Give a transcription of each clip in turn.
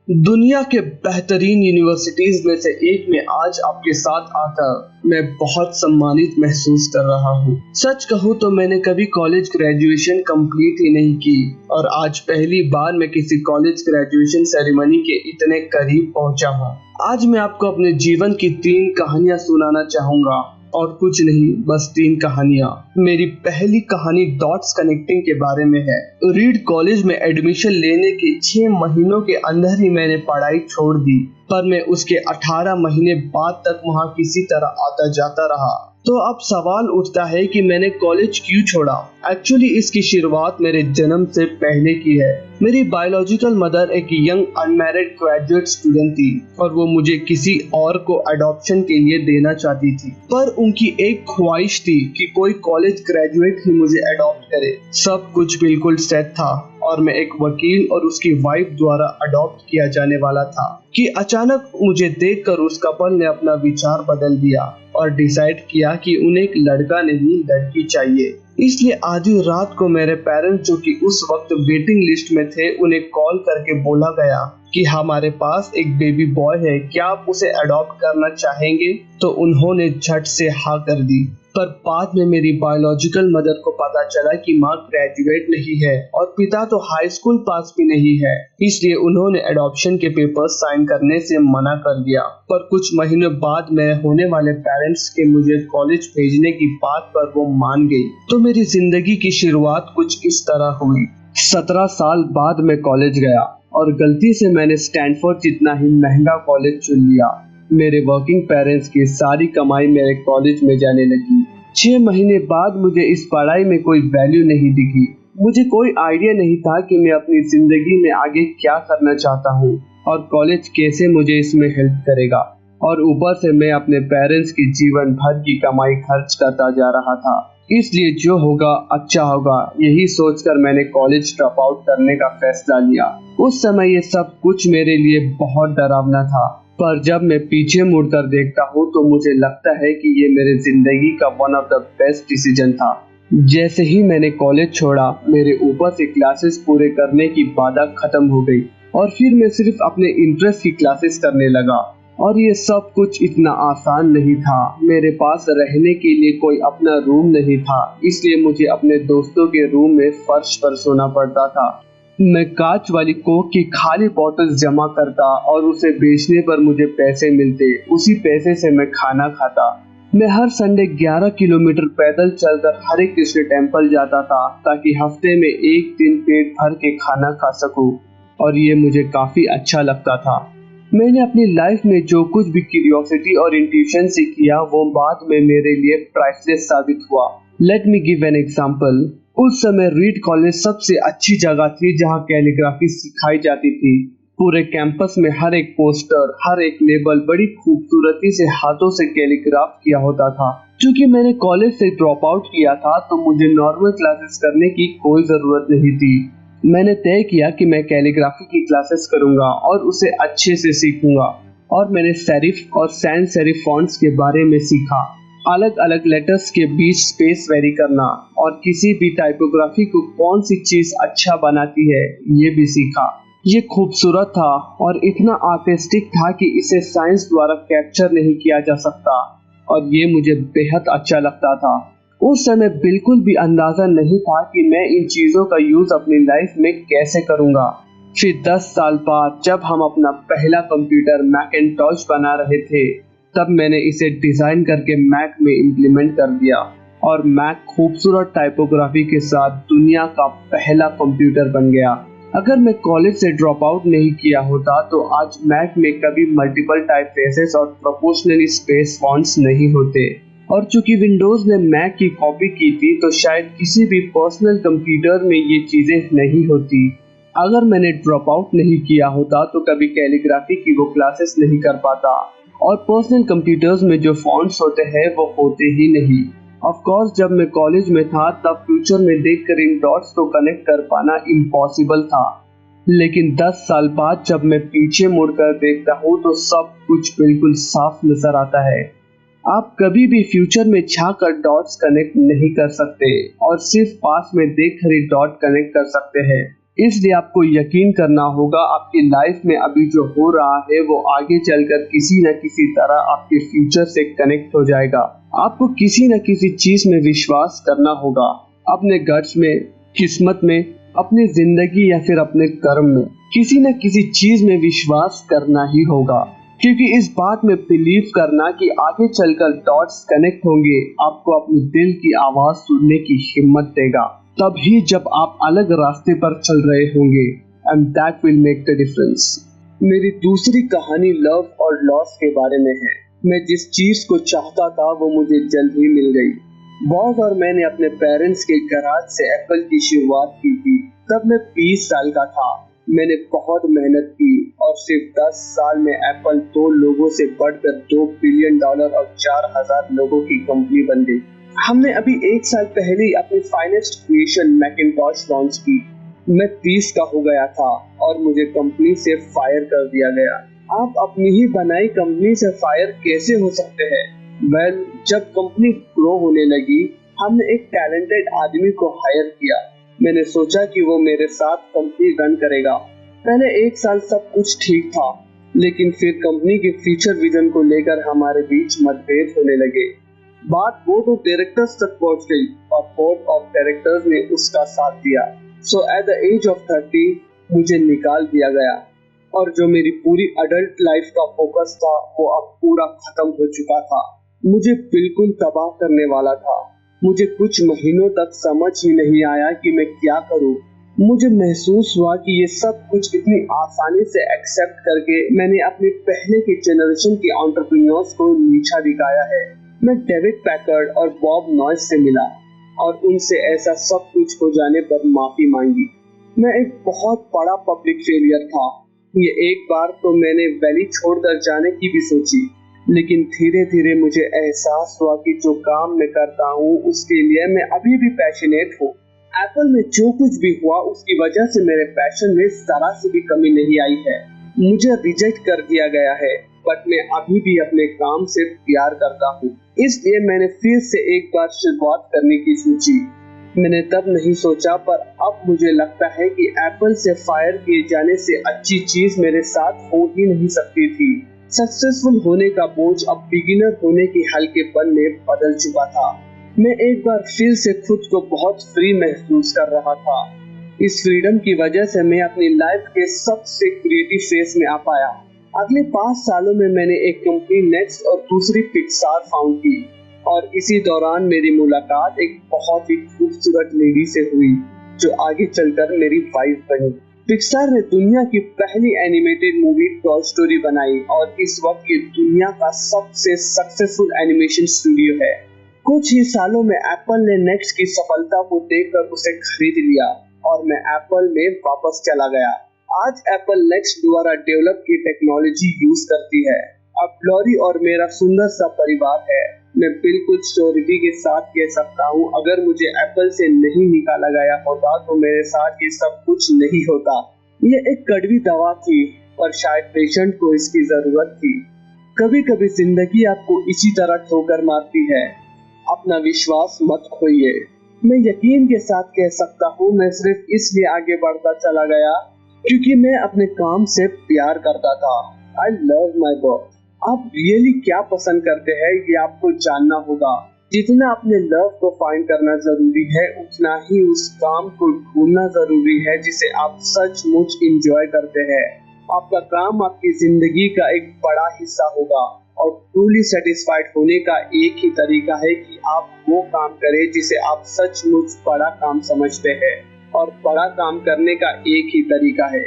दुनिया के बेहतरीन यूनिवर्सिटीज में से एक में आज आपके साथ आकर मैं बहुत सम्मानित महसूस कर रहा हूँ। सच कहूँ तो मैंने कभी कॉलेज ग्रेजुएशन कंप्लीट ही नहीं की और आज पहली बार मैं किसी कॉलेज ग्रेजुएशन सेरेमनी के इतने करीब पहुँचा हूँ। आज मैं आपको अपने जीवन की 3 कहानियाँ सुनाना चाहूँगा और कुछ नहीं, बस 3 कहानियां। मेरी पहली कहानी डॉट्स कनेक्टिंग के बारे में है। रीड कॉलेज में एडमिशन लेने के 6 महीनों के अंदर ही मैंने पढ़ाई छोड़ दी, पर मैं उसके 18 महीने बाद तक वहां किसी तरह आता जाता रहा। तो अब सवाल उठता है कि मैंने कॉलेज क्यों छोड़ा। एक्चुअली इसकी शुरुआत मेरे जन्म से पहले की है। मेरी बायोलॉजिकल मदर एक यंग अनमैरिड ग्रेजुएट स्टूडेंट थी और वो मुझे किसी और को अडॉप्शन के लिए देना चाहती थी, पर उनकी एक ख्वाहिश थी कि कोई कॉलेज ग्रेजुएट ही मुझे अडॉप्ट करे। सब कुछ बिल्कुल सेट था और मैं एक वकील और उसकी वाइफ द्वारा अडॉप्ट किया जाने वाला था कि अचानक मुझे देखकर उस कपल ने अपना विचार बदल दिया और डिसाइड किया कि उन्हें एक लड़का नहीं लड़की चाहिए। इसलिए आधी रात को मेरे पेरेंट्स, जो कि उस वक्त वेटिंग लिस्ट में थे, उन्हें कॉल करके बोला गया कि हमारे पास एक बेबी बॉय है, क्या आप उसे अडॉप्ट करना चाहेंगे? तो उन्होंने झट से हाँ कर दी। पर बाद में मेरी बायोलॉजिकल मदर को पता चला कि माँ ग्रेजुएट नहीं है और पिता तो हाई स्कूल पास भी नहीं है, इसलिए उन्होंने अडॉप्शन के पेपर्स साइन करने से मना कर दिया। पर कुछ महीनों बाद मेरे होने वाले पेरेंट्स के मुझे कॉलेज भेजने की बात पर वो मान गई। तो मेरी जिंदगी की शुरुआत कुछ इस तरह हुई। 17 साल बाद मैं कॉलेज गया और गलती से मैंने स्टैनफोर्ड जितना ही महंगा कॉलेज चुन लिया। मेरे वर्किंग पेरेंट्स की सारी कमाई मेरे कॉलेज में जाने लगी। 6 महीने बाद मुझे इस पढ़ाई में कोई वैल्यू नहीं दिखी। मुझे कोई आइडिया नहीं था कि मैं अपनी जिंदगी में आगे क्या करना चाहता हूँ और कॉलेज कैसे मुझे इसमें हेल्प करेगा। और ऊपर से मैं अपने पेरेंट्स की जीवन भर की कमाई खर्च करता जा रहा था। इसलिए जो होगा अच्छा होगा, यही सोचकर मैंने कॉलेज ड्रॉप आउट करने का फैसला लिया। उस समय ये सब कुछ मेरे लिए बहुत डरावना था, पर जब मैं पीछे मुड़कर देखता हूँ तो मुझे लगता है कि ये मेरे जिंदगी का one of the best decision था। जैसे ही मैंने कॉलेज छोड़ा, मेरे ऊपर से क्लासेस पूरे करने की बाधा खत्म हो गई और फिर मैं सिर्फ अपने इंटरेस्ट की क्लासेस करने लगा। और ये सब कुछ इतना आसान नहीं था। मेरे पास रहने के लिए कोई अपना रूम नहीं था, इसलिए मुझे अपने दोस्तों के रूम में फर्श पर सोना पड़ता था। मैं कांच वाली कोक की खाली बोतल जमा करता और उसे बेचने पर मुझे पैसे मिलते। उसी पैसे से मैं खाना खाता। मैं हर संडे 11 किलोमीटर पैदल चलकर हरे कृष्ण टेम्पल जाता था ताकि हफ्ते में एक दिन पेट भर के खाना खा सकूं, और ये मुझे काफी अच्छा लगता था। मैंने अपनी लाइफ में जो कुछ भी क्यूरियोसिटी और इंट्यूशन से किया, वो बाद में मेरे लिए प्राइसलेस साबित हुआ। Let me give an example. उस समय रीड कॉलेज सबसे अच्छी जगह थी जहां कैलीग्राफी सिखाई जाती थी। पूरे कैंपस में हर एक पोस्टर, हर एक लेबल बड़ी खूबसूरती से हाथों से कैलीग्राफ किया होता था। क्योंकि मैंने कॉलेज से ड्रॉप आउट किया था, तो मुझे नॉर्मल क्लासेस करने की कोई जरूरत नहीं थी। मैंने तय किया कि मैं कैलीग्राफी की क्लासेस करूंगा और उसे अच्छे से सीखूंगा। और मैंने सेरिफ और सैंस सेरिफ फॉन्ट्स के बारे में सीखा, अलग अलग लेटर्स के बीच स्पेस वेरी करना और किसी भी टाइपोग्राफी को कौन सी चीज अच्छा बनाती है, ये भी सीखा। ये खूबसूरत था और इतना आर्टिस्टिक था कि इसे साइंस द्वारा कैप्चर नहीं किया जा सकता, और ये मुझे बेहद अच्छा लगता था। उस समय बिल्कुल भी अंदाजा नहीं था कि मैं इन चीजों का यूज अपनी लाइफ में कैसे करूंगा। फिर 10 साल बाद जब हम अपना पहला कंप्यूटर मैकिन्टॉश बना रहे थे, तब मैंने इसे डिजाइन करके मैक में इम्प्लीमेंट कर दिया और मैक खूबसूरत टाइपोग्राफी के साथ दुनिया का पहला कंप्यूटर बन गया। अगर मैं कॉलेज से ड्रॉप आउट नहीं किया होता तो आज मैक में कभी मल्टीपल टाइपफेसेस और प्रोपोर्शनली स्पेस फॉन्ट्स नहीं होते। और चूंकि विंडोज ने मैक की कॉपी की थी, तो शायद किसी भी पर्सनल कंप्यूटर में ये चीजें नहीं होती। अगर मैंने ड्रॉप आउट नहीं किया होता तो कभी कैलीग्राफी की वो क्लासेस नहीं कर पाता, और पर्सनल कंप्यूटर्स में जो फॉन्ट्स होते हैं वो होते ही नहीं। ऑफ कोर्स जब मैं कॉलेज में था, तब फ्यूचर में देखकर इन डॉट्स को कनेक्ट कर पाना इम्पॉसिबल था। लेकिन 10 साल बाद जब मैं पीछे मुड़कर देखता हूँ तो सब कुछ बिल्कुल साफ नजर आता है। आप कभी भी फ्यूचर में झांककर डॉट्स कनेक्ट नहीं कर सकते और सिर्फ पास में देखकर ही डॉट कनेक्ट कर सकते हैं। इसलिए आपको यकीन करना होगा आपकी लाइफ में अभी जो हो रहा है वो आगे चलकर किसी न किसी तरह आपके फ्यूचर से कनेक्ट हो जाएगा। आपको किसी न किसी चीज में विश्वास करना होगा, अपने गट्स में, किस्मत में, अपनी जिंदगी या फिर अपने कर्म में। किसी न किसी चीज में विश्वास करना ही होगा, क्योंकि इस बात में बिलीव करना कि आगे चलकर डॉट्स कनेक्ट होंगे आपको अपने दिल की आवाज सुनने की हिम्मत देगा, तभी जब आप अलग रास्ते पर चल रहे होंगे, and that will make the difference. मेरी दूसरी कहानी लव और लॉस के बारे में है। मैं जिस चीज को चाहता था वो मुझे जल्द ही मिल गई। बॉब और मैंने अपने पेरेंट्स के गैराज से एप्पल की शुरुआत की थी। तब मैं 20 साल का था। मैंने बहुत मेहनत की और सिर्फ 10 साल में एप्पल 2 लोगों से बढ़कर $2 बिलियन और 4000 लोगों की कंपनी बन गई। हमने अभी 1 साल पहले ही अपनी फाइनेस्ट क्रिएशन मैकिन्टॉश लॉन्च की। मैं 30 का हो गया था और मुझे कंपनी से फायर कर दिया गया। आप अपनी ही बनाई कंपनी से फायर कैसे हो सकते हैं? वेल, जब कंपनी ग्रो होने लगी, हमने एक टैलेंटेड आदमी को हायर किया। मैंने सोचा कि वो मेरे साथ कंपनी रन करेगा। पहले 1 साल सब कुछ ठीक था, लेकिन फिर कंपनी के फ्यूचर विजन को लेकर हमारे बीच मतभेद होने लगे। बात बोर्ड ऑफ डायरेक्टर्स तक पहुंच गई और बोर्ड ऑफ डायरेक्टर्स ने उसका साथ दिया। सो एट द एज ऑफ 30 मुझे निकाल दिया गया और जो मेरी पूरी अडल्ट लाइफ का फोकस था वो अब पूरा खत्म हो चुका था। मुझे बिल्कुल तबाह करने वाला था। मुझे कुछ महीनों तक समझ ही नहीं आया कि मैं क्या करूं। मुझे महसूस हुआ कि ये सब कुछ इतनी आसानी से एक्सेप्ट करके मैंने अपने पहले के जनरेशन के एंटरप्रेन्योर्स को नीचा दिखाया है। मैं डेविड पैकर्ड और बॉब नॉइस से मिला और उनसे ऐसा सब कुछ हो जाने पर माफी मांगी। मैं एक बहुत बड़ा पब्लिक फेलियर था। ये एक बार तो मैंने वैली छोड़कर जाने की भी सोची, लेकिन धीरे धीरे मुझे एहसास हुआ कि जो काम मैं करता हूँ उसके लिए मैं अभी भी पैशनेट हूँ। एप्पल में जो कुछ भी हुआ उसकी वजह से मेरे पैशन में जरा सी भी कमी नहीं आई है। मुझे रिजेक्ट कर दिया गया है, बट मैं अभी भी अपने काम से प्यार करता हूँ। इसलिए मैंने फिर से एक बार शुरुआत करने की सोची। मैंने तब नहीं सोचा, पर अब मुझे लगता है कि एप्पल से फायर किए जाने से अच्छी चीज मेरे साथ हो ही नहीं सकती थी। सक्सेसफुल होने का बोझ अब बिगिनर होने के हल्केपन में बदल चुका था। मैं एक बार फिर से खुद को बहुत फ्री महसूस कर रहा था। इस फ्रीडम की वजह से मैं अपनी लाइफ के सबसे क्रिएटिव फेज में आ पाया। अगले 5 सालों में मैंने एक कंपनी नेक्स्ट और दूसरी पिक्सार फाउंड की और इसी दौरान मेरी मुलाकात एक बहुत ही खूबसूरत लेडी से हुई जो आगे चलकर मेरी वाइफ बनी। पिक्सार ने दुनिया की पहली एनिमेटेड मूवी टॉय स्टोरी बनाई और इस वक्त ये दुनिया का सबसे सक्सेसफुल एनिमेशन स्टूडियो है। कुछ ही सालों में एप्पल ने नेक्स्ट की सफलता को देखकर उसे खरीद लिया और मैं एप्पल में वापस चला गया। आज एप्पल नेक्स्ट द्वारा डेवलप की टेक्नोलॉजी यूज करती है। अब लॉरी और मेरा सुंदर सा परिवार है। मैं बिल्कुल श्योरिटी के साथ कह सकता हूँ, अगर मुझे एप्पल से नहीं निकाला गया होता तो मेरे साथ ये सब कुछ नहीं होता। ये एक कड़वी दवा थी, पर शायद पेशेंट को इसकी जरूरत थी। कभी कभी जिंदगी आपको इसी तरह ठोकर मारती है। अपना विश्वास मत खोइए। मैं यकीन के साथ कह सकता हूँ, मैं सिर्फ इसलिए आगे बढ़ता चला गया क्योंकि मैं अपने काम से प्यार करता था। I love my work। आप रियली क्या पसंद करते हैं ये आपको जानना होगा। जितना अपने लव को फाइंड करना जरूरी है, उतना ही उस काम को ढूंढना जरूरी है जिसे आप सचमुच एंजॉय करते हैं। आपका काम आपकी जिंदगी का एक बड़ा हिस्सा होगा और ट्रूली सेटिस्फाइड होने का एक ही तरीका है कि आप वो काम करें जिसे आप सचमुच बड़ा काम समझते हैं। और बड़ा काम करने का एक ही तरीका है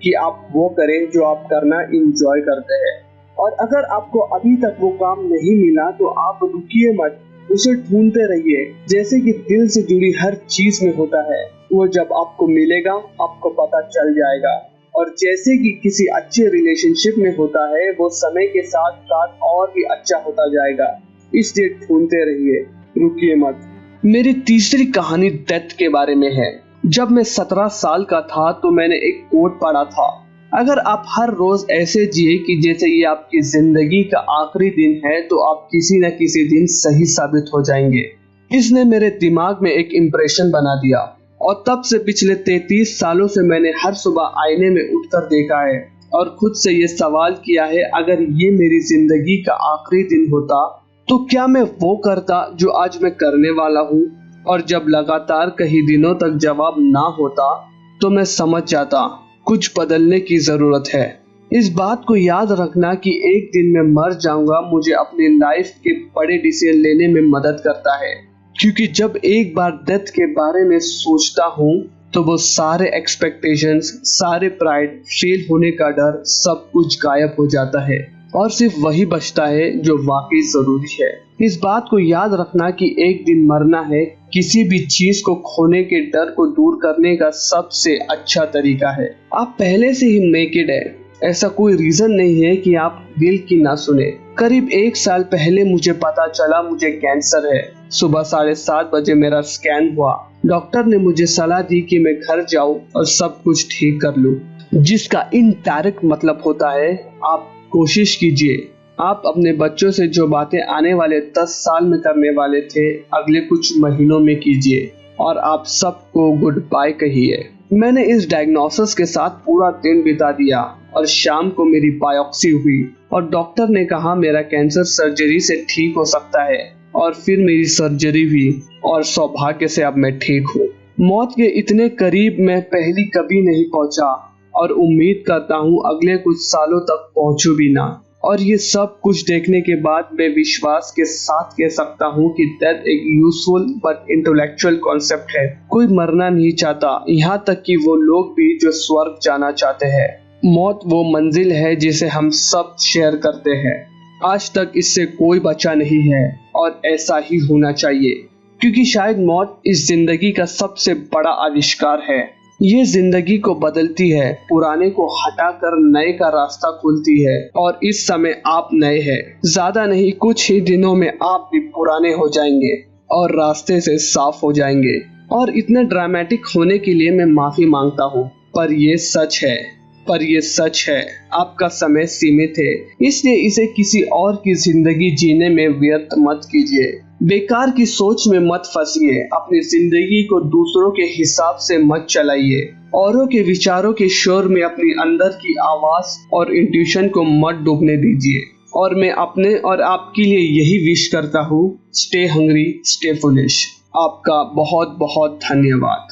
कि आप वो करें जो आप करना एंजॉय करते हैं। और अगर आपको अभी तक वो काम नहीं मिला तो आप रुकिए मत, उसे ढूंढते रहिए। जैसे कि दिल से जुड़ी हर चीज में होता है, वो जब आपको मिलेगा आपको पता चल जाएगा। और जैसे कि किसी अच्छे रिलेशनशिप में होता है, वो समय के साथ साथ और भी अच्छा होता जाएगा। इसलिए ढूंढते रहिए, रुकिए मत। मेरी तीसरी कहानी डेथ के बारे में है। जब मैं 17 साल का था तो मैंने एक कोट पढ़ा था, अगर आप हर रोज ऐसे जिए कि जैसे ये आपकी जिंदगी का आखिरी दिन है तो आप किसी न किसी दिन सही साबित हो जाएंगे। इसने मेरे दिमाग में एक इम्प्रेशन बना दिया। और तब से पिछले 33 सालों से मैंने हर सुबह आईने में उठकर देखा है और खुद से ये सवाल किया है, अगर ये मेरी जिंदगी का आखिरी दिन होता तो क्या मैं वो करता जो आज मैं करने वाला हूँ। और जब लगातार कई दिनों तक जवाब ना होता तो मैं समझ जाता कुछ बदलने की जरूरत है। इस बात को याद रखना कि एक दिन मैं मर जाऊंगा मुझे अपनी लाइफ के बड़े डिसीजन लेने में मदद करता है, क्योंकि जब एक बार डेथ के बारे में सोचता हूँ तो वो सारे एक्सपेक्टेशंस, सारे प्राइड, फेल होने का डर, सब कुछ गायब हो जाता है और सिर्फ वही बचता है जो वाकई जरूरी है। इस बात को याद रखना कि एक दिन मरना है किसी भी चीज को खोने के डर को दूर करने का सबसे अच्छा तरीका है। आप पहले से ही नेकेड है, ऐसा कोई रीजन नहीं है कि आप दिल की ना सुने। करीब 1 साल पहले मुझे पता चला मुझे कैंसर है। सुबह 7:30 बजे मेरा स्कैन हुआ। डॉक्टर ने मुझे सलाह दी कि मैं घर जाऊं और सब कुछ ठीक कर लूं, जिसका इनडायरेक्ट मतलब होता है आप कोशिश कीजिए। आप अपने बच्चों से जो बातें आने वाले 10 साल में करने वाले थे अगले कुछ महीनों में कीजिए और आप सबको गुड बाय कहिए। मैंने इस डायग्नोसिस के साथ पूरा दिन बिता दिया और शाम को मेरी बायोप्सी हुई और डॉक्टर ने कहा मेरा कैंसर सर्जरी से ठीक हो सकता है और फिर मेरी सर्जरी हुई और सौभाग्य से अब मैं ठीक हूँ। मौत के इतने करीब मैं पहले कभी नहीं पहुंचा और उम्मीद करता हूँ अगले कुछ सालों तक पहुंचूं भी ना। और ये सब कुछ देखने के बाद मैं विश्वास के साथ कह सकता हूँ कि डेथ एक यूजफुल बट इंटेलेक्चुअल कॉन्सेप्ट है। कोई मरना नहीं चाहता, यहाँ तक कि वो लोग भी जो स्वर्ग जाना चाहते हैं। मौत वो मंजिल है जिसे हम सब शेयर करते हैं। आज तक इससे कोई बचा नहीं है और ऐसा ही होना चाहिए, क्योंकि शायद मौत इस जिंदगी का सबसे बड़ा आविष्कार है। ये जिंदगी को बदलती है, पुराने को हटाकर नए का रास्ता खुलती है और इस समय आप नए हैं। ज्यादा नहीं, कुछ ही दिनों में आप भी पुराने हो जाएंगे और रास्ते से साफ हो जाएंगे। और इतने ड्रामेटिक होने के लिए मैं माफी मांगता हूँ, पर ये सच है। आपका समय सीमित है, इसलिए इसे किसी और की जिंदगी जीने में व्यर्थ मत कीजिए। बेकार की सोच में मत फंसिए, अपनी जिंदगी को दूसरों के हिसाब से मत चलाइए, औरों के विचारों के शोर में अपनी अंदर की आवाज और इंट्यूशन को मत डूबने दीजिए। और मैं अपने और आपके लिए यही विश करता हूँ, स्टे हंग्री, स्टे फुलिश। आपका बहुत बहुत धन्यवाद।